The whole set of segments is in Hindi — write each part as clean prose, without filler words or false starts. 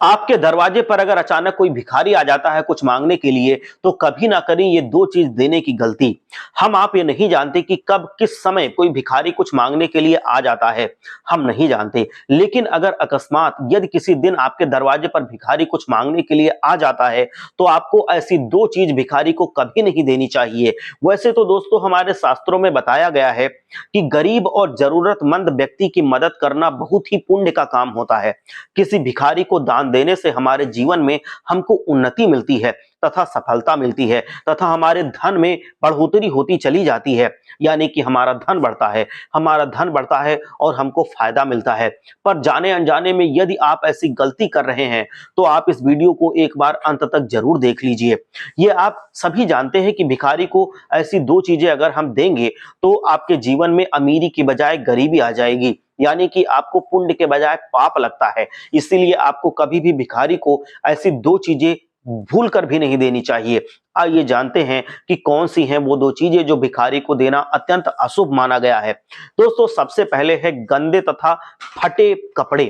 आपके दरवाजे पर अगर अचानक कोई भिखारी आ जाता है कुछ मांगने के लिए, तो कभी ना करें ये दो चीज देने की गलती। हम आप ये नहीं जानते कि कब किस समय कोई भिखारी कुछ मांगने के लिए आ जाता है, हम नहीं जानते। लेकिन अगर अकस्मात यदि किसी दिन आपके दरवाजे पर भिखारी कुछ मांगने के लिए आ जाता है, तो आपको ऐसी दो चीज भिखारी को कभी नहीं देनी चाहिए। वैसे तो दोस्तों हमारे शास्त्रों में बताया गया है कि गरीब और जरूरतमंद व्यक्ति की मदद करना बहुत ही पुण्य का काम होता है। किसी भिखारी को दान देने से हमारे जीवन में हमको उन्नति मिलती है तथा सफलता मिलती है तथा हमारे धन में बढ़ोतरी होती चली जाती है। यानी कि हमारा धन बढ़ता है, हमारा धन बढ़ता है और हमको फायदा मिलता है। पर जाने अनजाने में यदि आप ऐसी गलती कर रहे हैं, तो आप इस वीडियो को एक बार अंत तक जरूर देख लीजिए। ये आप सभी जानते हैं कि भिखारी को ऐसी दो चीजें अगर हम देंगे, तो आपके जीवन में अमीरी की बजाय गरीबी आ जाएगी। यानी कि आपको पुण्य के बजाय पाप लगता है। इसीलिए आपको कभी भी भिखारी को ऐसी दो चीजें भूल कर भी नहीं देनी चाहिए। आइए जानते हैं कि कौन सी हैं वो दो चीजें जो भिखारी को देना अत्यंत अशुभ माना गया है। दोस्तों सबसे पहले है गंदे तथा फटे कपड़े।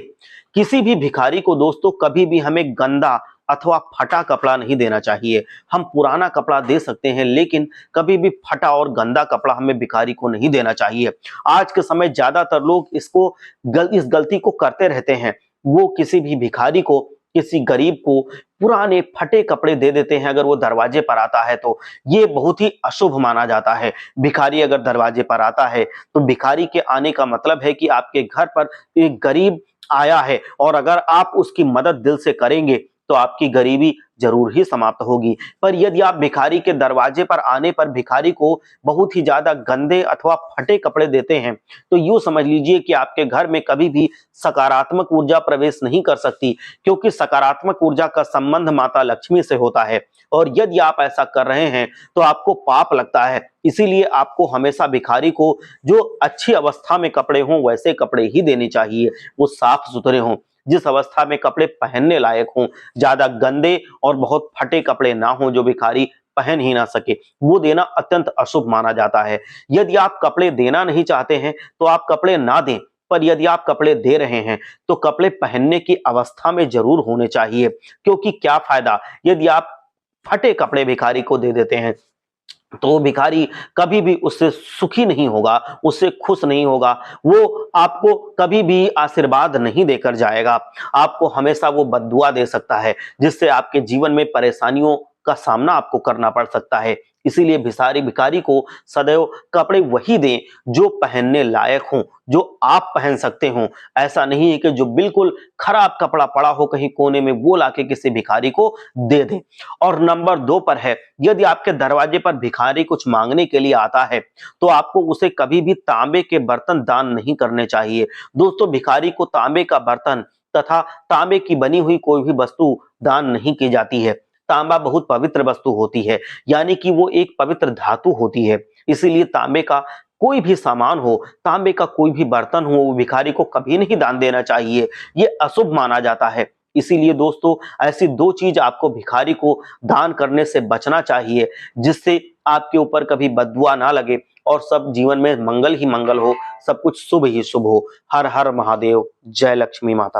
किसी भी भिखारी को दोस्तों कभी भी हमें गंदा अथवा फटा कपड़ा नहीं देना चाहिए। हम पुराना कपड़ा दे सकते हैं, लेकिन कभी भी फटा और गंदा कपड़ा हमें भिखारी को नहीं देना चाहिए। आज के समय ज्यादातर लोग इस गलती को करते रहते हैं। वो किसी भी भिखारी को, किसी गरीब को पुराने फटे कपड़े दे देते हैं अगर वो दरवाजे पर आता है तो। ये बहुत ही अशुभ माना जाता है। भिखारी अगर दरवाजे पर आता है, तो भिखारी के आने का मतलब है कि आपके घर पर एक गरीब आया है, और अगर आप उसकी मदद दिल से करेंगे तो आपकी गरीबी जरूर ही समाप्त होगी। पर यदि आप भिखारी के दरवाजे पर आने पर भिखारी को बहुत ही ज्यादा गंदे अथवा फटे कपड़े देते हैं, तो यूं समझ लीजिए कि आपके घर में कभी भी सकारात्मक ऊर्जा प्रवेश नहीं कर सकती, क्योंकि सकारात्मक ऊर्जा का संबंध माता लक्ष्मी से होता है। और यदि आप ऐसा कर रहे हैं तो आपको पाप लगता है। इसीलिए आपको हमेशा भिखारी को जो अच्छी अवस्था में कपड़े हों वैसे कपड़े ही देने चाहिए, वो साफ सुथरे हों, जिस अवस्था में कपड़े पहनने लायक हों। ज्यादा गंदे और बहुत फटे कपड़े ना हो जो भिखारी पहन ही ना सके, वो देना अत्यंत अशुभ माना जाता है। यदि आप कपड़े देना नहीं चाहते हैं तो आप कपड़े ना दें, पर यदि आप कपड़े दे रहे हैं तो कपड़े पहनने की अवस्था में जरूर होने चाहिए। क्योंकि क्या फायदा यदि आप फटे कपड़े भिखारी को दे देते हैं, तो भिखारी कभी भी उससे सुखी नहीं होगा, उससे खुश नहीं होगा। वो आपको कभी भी आशीर्वाद नहीं देकर जाएगा, आपको हमेशा वो बद्दुआ दे सकता है, जिससे आपके जीवन में परेशानियों का सामना आपको करना पड़ सकता है। इसीलिए भिखारी को सदैव कपड़े वही दें जो पहनने लायक हों, जो आप पहन सकते हो। ऐसा नहीं है कि जो बिल्कुल खराब कपड़ा पड़ा हो कहीं कोने में वो लाके किसी भिखारी को दे दें। और नंबर 2 पर है, यदि आपके दरवाजे पर भिखारी कुछ मांगने के लिए आता है, तो आपको उसे कभी भी तांबे के बर्तन दान नहीं करने चाहिए। दोस्तों भिखारी को तांबे का बर्तन तथा तांबे की बनी हुई कोई भी वस्तु दान नहीं की जाती है। तांबा बहुत पवित्र वस्तु होती है, यानी कि वो एक पवित्र धातु होती है। इसीलिए तांबे का कोई भी सामान हो, तांबे का कोई भी बर्तन हो, वो भिखारी को कभी नहीं दान देना चाहिए। ये अशुभ माना जाता है। इसीलिए दोस्तों ऐसी दो चीज आपको भिखारी को दान करने से बचना चाहिए, जिससे आपके ऊपर कभी बद्दुआ ना लगे और सब जीवन में मंगल ही मंगल हो, सब कुछ शुभ ही शुभ हो। हर हर महादेव, जय लक्ष्मी माता।